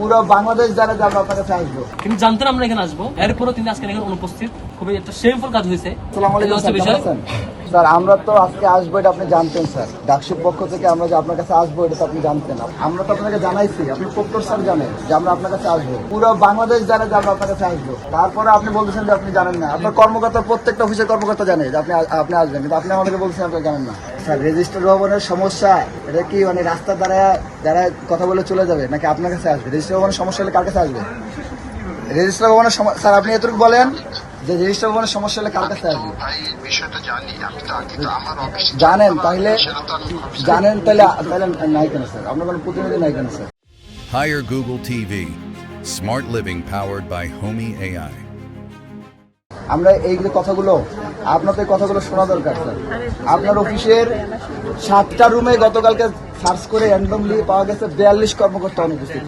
পুরো বাংলাদেশ জানে যে আমরা আপনার কাছে আসবো। তিনি জানতেন আমরা এখানে আসবো, এরপরও তিনি আজকে এখানে অনুপস্থিত। খুবই একটা শেমফুল কাজ হয়েছে। আসসালামু আলাইকুম স্যার, কেমন আছেন? স্যার আমরা তো আজকে আসবো, এটা আপনি জানতেন স্যার। ডাকসুর পক্ষ থেকে আমরা যে আপনার কাছে আসবো এটা তো আপনি জানতেন। আমরা তো আপনাকে জানাইছি, আপনি প্রক্টর স্যার জানেন যে আমরা আপনার কাছে আসবো। পুরো বাংলাদেশ জানে যে আমরা আপনার কাছে আসবো। তারপরে আপনি বলতেছেন যে আপনি জানেন না। আপনার কর্মকর্তা, প্রত্যেকটা অফিসের কর্মকর্তা জানে যে আপনি আসবেন, কিন্তু আপনি আমাদেরকে বলছেন আপনি জানেন না। স্যার রেজিস্টার ভবনের সমস্যা, এটা কি মানে রাস্তা দ্বারা কথা বলে চলে যাবে নাকি আপনার কাছে আসবে? রেজিস্টার ভবনের সমস্যা হলে কার কাছে আসবে? রেজিস্টার ভবনের স্যার আপনি এতটুকু বলেন যে রেজিস্টার ভবনের সমস্যা হলে কার কাছে আসবে? জানেন তাহলে নাই কেন স্যার? আপনার কোনো প্রতিনিধি নাই কেন sir? Hire Google TV. Smart living powered by Homey AI. আমরা এই যে কথাগুলো, আপনার তো এই কথাগুলো শোনা দরকার স্যার। আপনার অফিসের 7টা রুমে গতকালকে সার্চ করে র্যান্ডমলি পাওয়া গেছে 42 কর্মকর্তা অনুপস্থিত।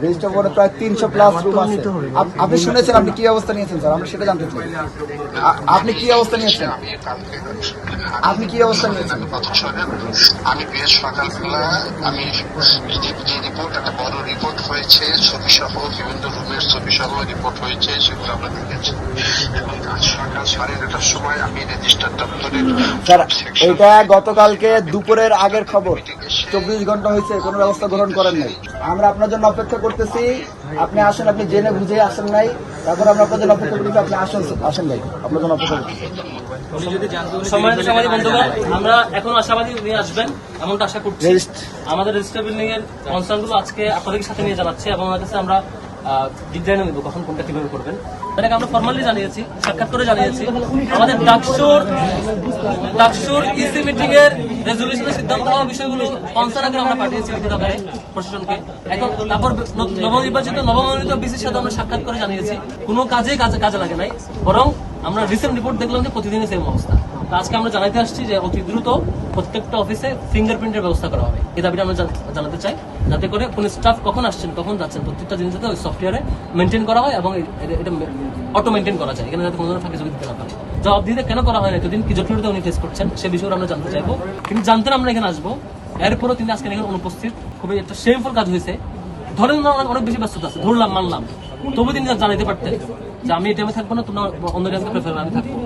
রেজিস্টার বোর্ডে প্রায় 300 প্লাস রুম আছে। আপনি শুনেছেন, আপনি কি অবস্থা নিয়েছেন স্যার? আমরা সেটা জানতে চাই। আপনি কি অবস্থা নিয়েছেন? আপনি কি অবস্থা নিয়েছেন? আমি বেশ সকালবেলা আমি যে রিপোর্ট, একটা বড় রিপোর্ট হয়েছে, ছবি সহ বিভিন্ন রুমের ছবি সহ রিপোর্ট হয়েছে, সেগুলো আমরা দেখেছি। এবং আজ সকাল 9:30টার সময় আমি রেজিস্টার দপ্তরের স্যার এটা গতকালকে দুপুরের আগের খবর। 24 ঘন্টা হয়েছে, কোনো ব্যবস্থা গ্রহণ করেন নাই। আমরা আপনার জন্য অপেক্ষা করতেছি, আপনি আসেন। আপনি জেনে বুঝে আসেন নাই, তারপর আমরা আপনার জন্য অপেক্ষা করতেছি। আপনি আসেন ভাই, আপনার জন্য অপেক্ষা করতেছি। সম্মানিত বন্ধুগণ, আমরা এখন আশাবাদী উনি আসবেন এমনটা আশা করছি। আমাদের রেজিস্টার বিল্ডিং এর কনসার্ন গুলো আজকে আপনাদের সাথে নিয়ে জানাচ্ছি এবং ওনার কাছে আমরা ডিজাইন নেব কখন কোনটা কিভাবে করবেন। এটাকে আমরা ফর্মালি জানিয়েছি, সাক্ষাৎ করে জানিয়েছি। আমাদের ডাকসুর ইসি মিটিং এর রেজলিউশনের সিদ্ধান্ত হওয়া বিষয়গুলো কনসার্ন আগে আমরা পাঠিয়েছি লিখিত আকারে প্রশাসনকে। এখন তারপর নবনির্বাচিত বিসির সাথে আমরা সাক্ষাৎ করে জানিয়েছি। কোনো কাজে লাগে নাই, বরং আমরা রিসেন্ট রিপোর্ট দেখলাম যে প্রতিদিনই সেম অবস্থা। আজকে আমরা জানাতে আসছি যে অতি দ্রুত প্রত্যেকটা অফিসে ফিঙ্গারপ্রিন্টের ব্যবস্থা করা হবে। এই দাবিটা আমরা জানাতে চাই, যাতে করে কোন স্টাফ কখন আসছেন কখন যাচ্ছেন প্রত্যেকটা জিনিস যাতে ওই সফটওয়্যারে মেনটেন করা হয় এবং এটা অটো মেনটেন করা যায়, এখানে যাতে কোনো ধরনের ফাঁকি ঝুঁকি দিতে না পারে। জবাব দিতে কেন করা হয় না, এতদিন কি জটিলতা উনি ফেস করছেন সে বিষয়ে আমরা জানতে চাইবো। তিনি জানতেন আমরা এখানে আসবো, এরপরও তিনি আজকে এখানে অনুপস্থিত। খুবই একটা শেমফুল কাজ হয়েছে। ধরেন অনেক বেশি ব্যস্ততা আছে, ধরলাম মানলাম, তবু তিনি জানাতে পারতেন যে আমি এই টাইমে থাকবো না, তোমরা অন্য টাইমে প্রেফার আমি থাকবো।